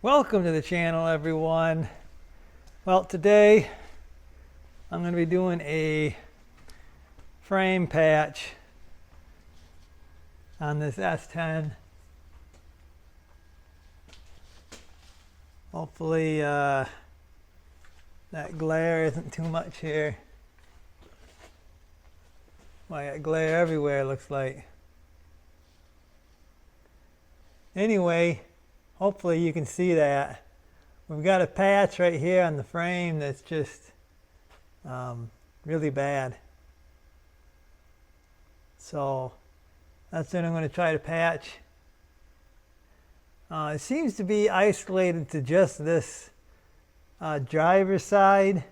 Welcome to the channel, everyone. Well, today I'm going to be doing a frame patch on this S10. Hopefully that glare isn't too much here. Well, I got glare everywhere, it looks like. Anyway, hopefully you can see that. We've got a patch right here on the frame that's just really bad. So that's what I'm going to try to patch. It seems to be isolated to just this driver's side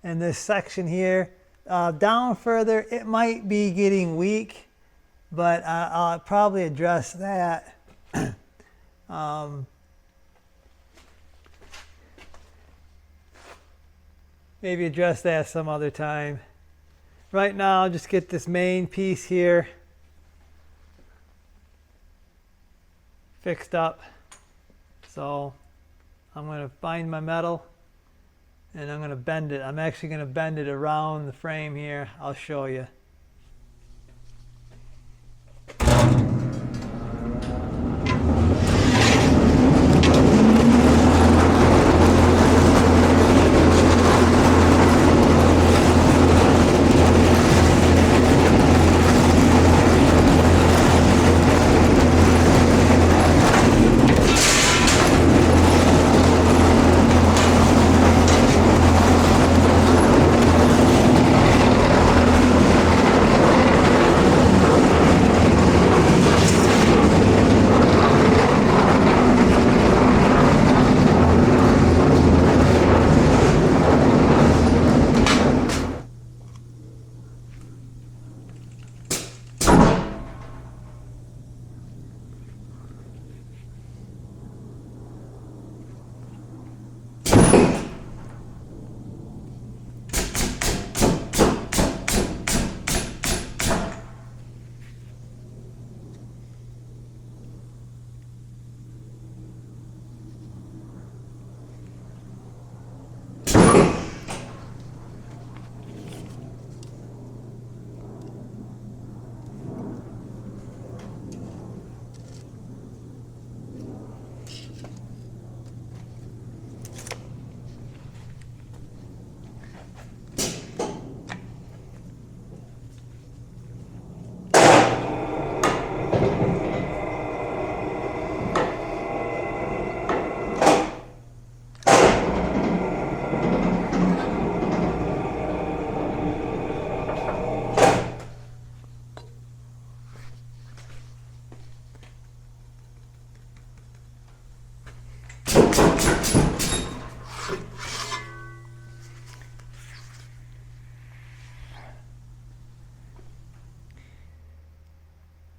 and this section here. Down further, it might be getting weak, but I'll probably address that. Maybe address that some other time. Right now, I'll just get this main piece here fixed up. So I'm going to find my metal and I'm going to bend it. I'm actually going to bend it around the frame here. I'll show you.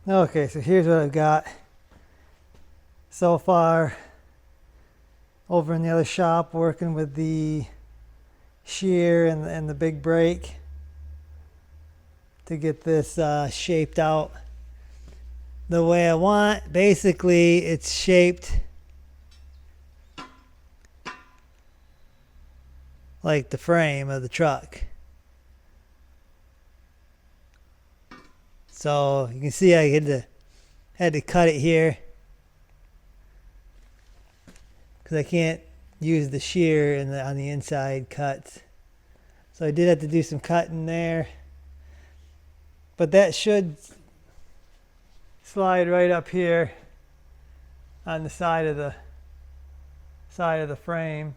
Okay, so here's what I've got so far. Over in the other shop, working with the shear and the big brake to get this shaped out the way I want. Basically, it's shaped like the frame of the truck. So you can see I had to cut it here because I can't use the shear on the inside cuts. So I did have to do some cutting there, but that should slide right up here on the side of the frame,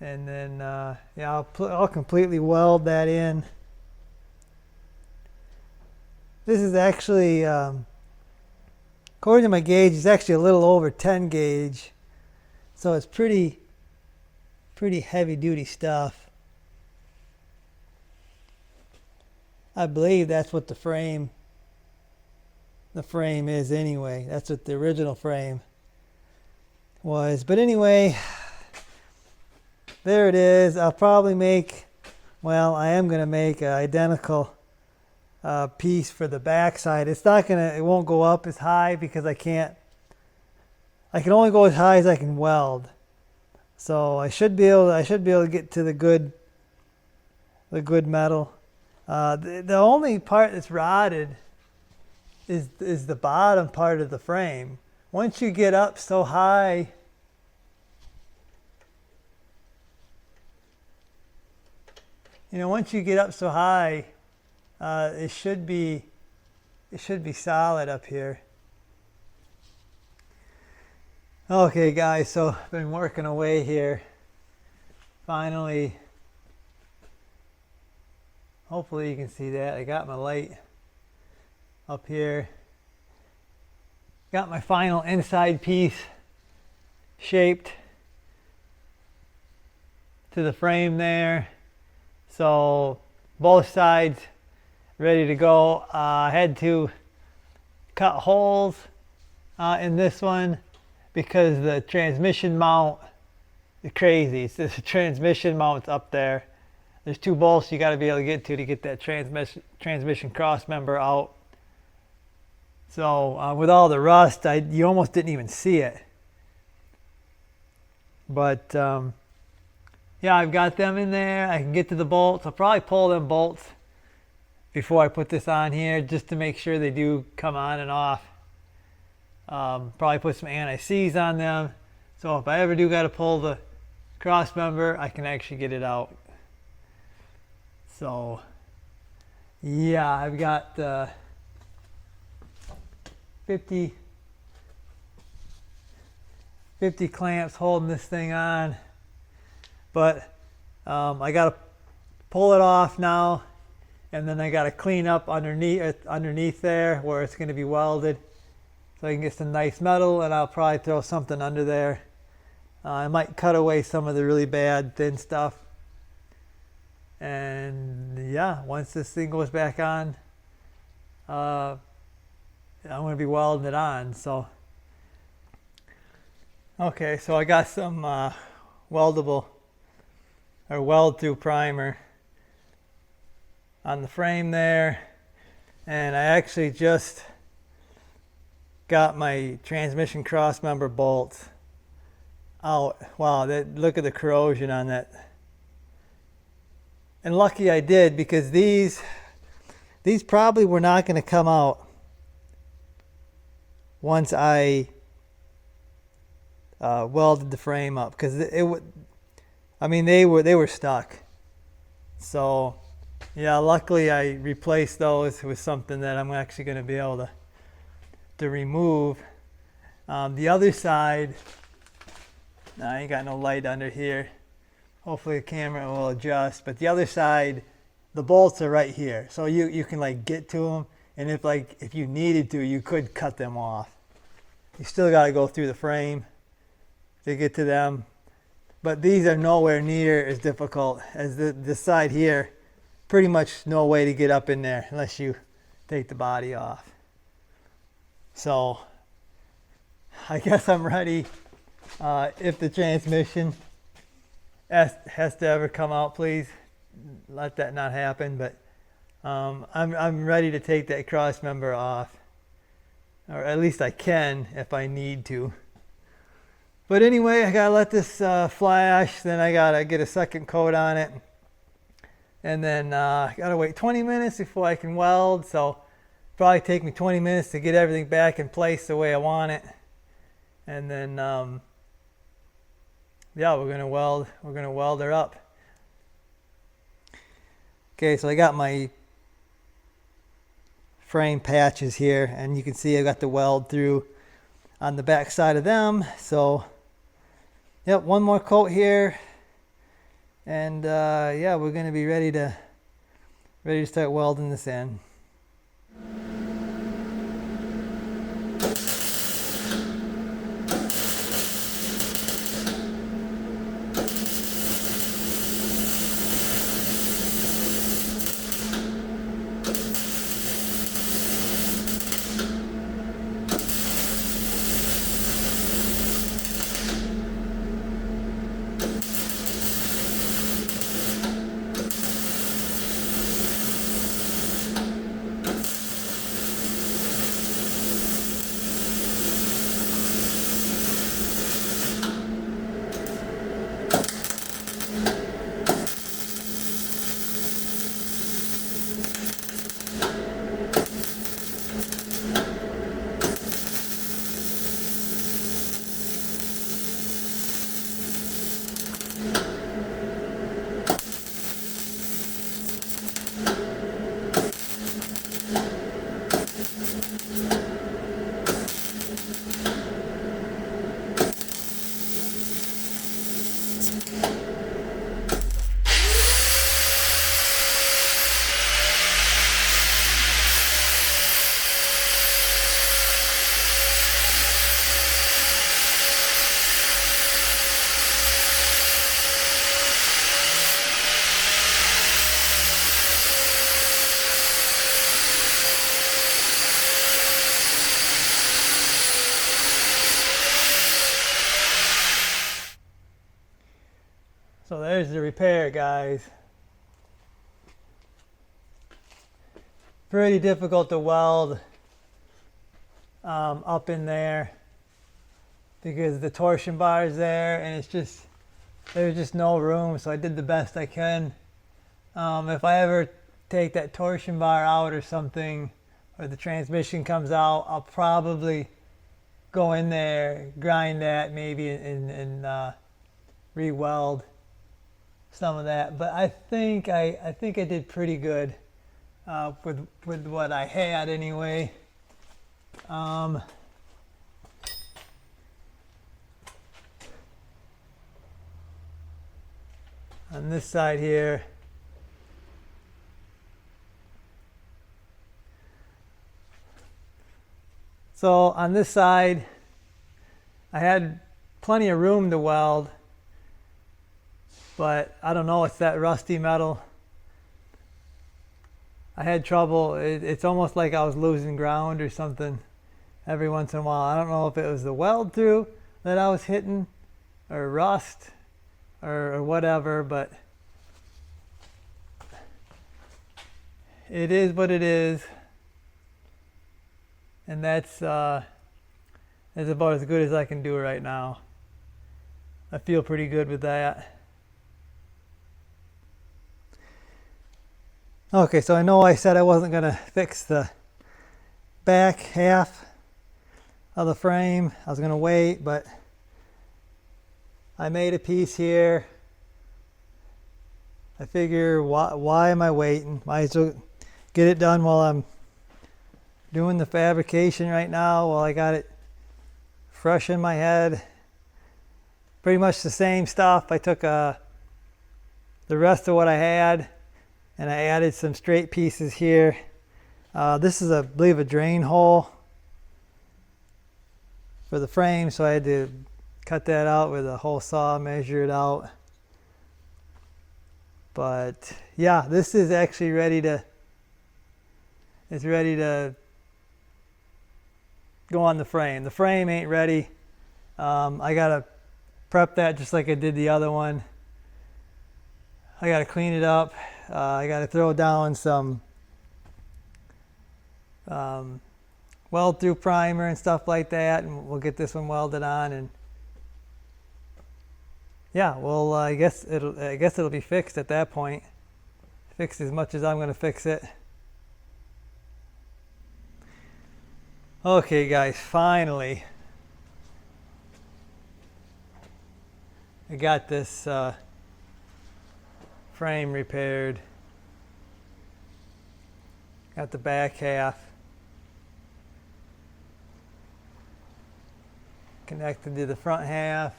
and then yeah, I'll completely weld that in. This is actually, according to my gauge, it's actually a little over 10 gauge. So it's pretty heavy duty stuff. I believe that's what the frame the frame is anyway. That's what the original frame was. But anyway, there it is. I'll probably make, well, I am going to make an identical piece for the back side. It's not going to, it won't go up as high because I can only go as high as I can weld. So I should be able to get to the good metal. The only part that's rotted is the bottom part of the frame. Once you get up so high, once you get up so high, it should be solid up here. Okay guys, so I've been working away here. Finally, hopefully you can see that. I got my light up here. Got my final inside piece shaped to the frame there. So both sides ready to go. I had to cut holes in this one because the transmission mount is crazy. It's this transmission mount's up there. There's two bolts you got to be able to get that transmission cross member out. So with all the rust, you almost didn't even see it. But yeah, I've got them in there. I can get to the bolts. I'll probably pull them bolts before I put this on here just to make sure they do come on and off. Probably put some anti-seize on them. So if I ever do got to pull the cross member, I can actually get it out. So yeah, I've got 50 clamps holding this thing on, but I got to pull it off now, and then I got to clean up underneath there where it's going to be welded, so I can get some nice metal, and I'll probably throw something under there. I might cut away some of the really bad thin stuff, and yeah, once this thing goes back on, I'm going to be welding it on. So okay, so I got some weldable or weld through primer on the frame there, and I actually just got my transmission cross member bolts out. Wow, look at the corrosion on that. And lucky I did, because these probably were not going to come out once I welded the frame up, because they were stuck. So yeah, luckily I replaced those with something that I'm actually going to be able to remove. The other side, I ain't got no light under here. Hopefully the camera will adjust, but the other side, the bolts are right here, so you can like get to them, and if you needed to, you could cut them off. You still got to go through the frame to get to them, but these are nowhere near as difficult as this side here. Pretty much no way to get up in there unless you take the body off. So I guess I'm ready. If the transmission has to ever come out, please let that not happen. But I'm ready to take that cross member off, or at least I can if I need to. But anyway, I gotta let this flash, then I gotta get a second coat on it, and then I gotta wait 20 minutes before I can weld. So probably take me 20 minutes to get everything back in place the way I want it, and then yeah, we're gonna weld her up. Okay, so I got my frame patches here, and you can see I got the weld through on the back side of them. So yep, one more coat here, and yeah, we're gonna be ready to start welding this in. So there's the repair, guys. Pretty difficult to weld up in there because the torsion bar is there and there's just no room, so I did the best I can. If I ever take that torsion bar out or something, or the transmission comes out, I'll probably go in there, grind that maybe, and re-weld some of that. But I think I did pretty good with what I had anyway. On this side here, so on this side I had plenty of room to weld, but I don't know, it's that rusty metal. I had trouble. It's almost like I was losing ground or something every once in a while. I don't know if it was the weld through that I was hitting or rust or whatever, but it is what it is. And that's about as good as I can do right now. I feel pretty good with that. Okay, so I know I said I wasn't going to fix the back half of the frame. I was going to wait, but I made a piece here. I figure, why am I waiting? Might as well get it done while I'm doing the fabrication right now, while I got it fresh in my head. Pretty much the same stuff. I took the rest of what I had and I added some straight pieces here. This is, I believe, a drain hole for the frame, so I had to cut that out with a hole saw, measure it out. But yeah, this is actually ready to go on the frame. The frame ain't ready. I gotta prep that just like I did the other one. I gotta clean it up. I gotta throw down some weld through primer and stuff like that, and we'll get this one welded on. And yeah, well, I guess it'll be fixed at that point. Fixed as much as I'm gonna fix it. Okay, guys, finally I got this frame repaired. Got the back half connected to the front half.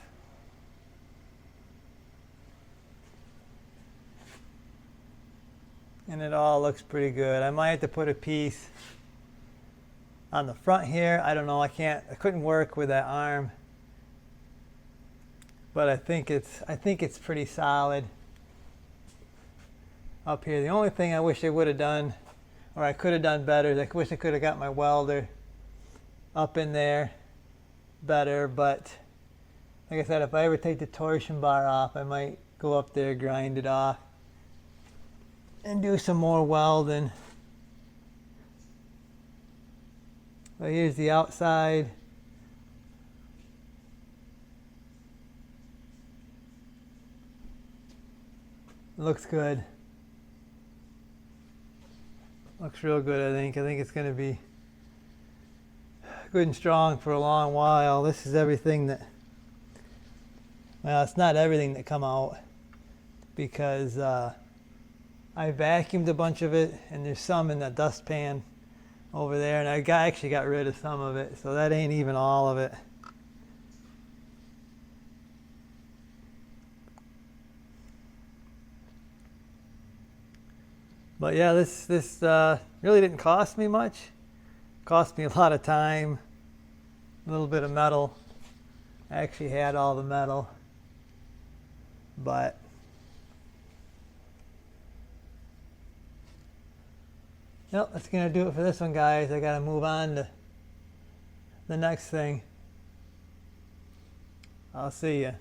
And it all looks pretty good. I might have to put a piece on the front here. I don't know, I couldn't work with that arm. But I think it's pretty solid up here. The only thing I wish I would have done, or I could have done better, is I wish I could have got my welder up in there better. But like I said, if I ever take the torsion bar off, I might go up there, grind it off, and do some more welding. But here's the outside. Looks good. Looks real good, I think. I think it's going to be good and strong for a long while. This is everything that, well, it's not everything that come out, because I vacuumed a bunch of it, and there's some in the dustpan over there, and I actually got rid of some of it, so that ain't even all of it. But yeah, this really didn't cost me much. Cost me a lot of time, a little bit of metal. I actually had all the metal, but yep, that's gonna do it for this one, guys. I gotta move on to the next thing. I'll see you.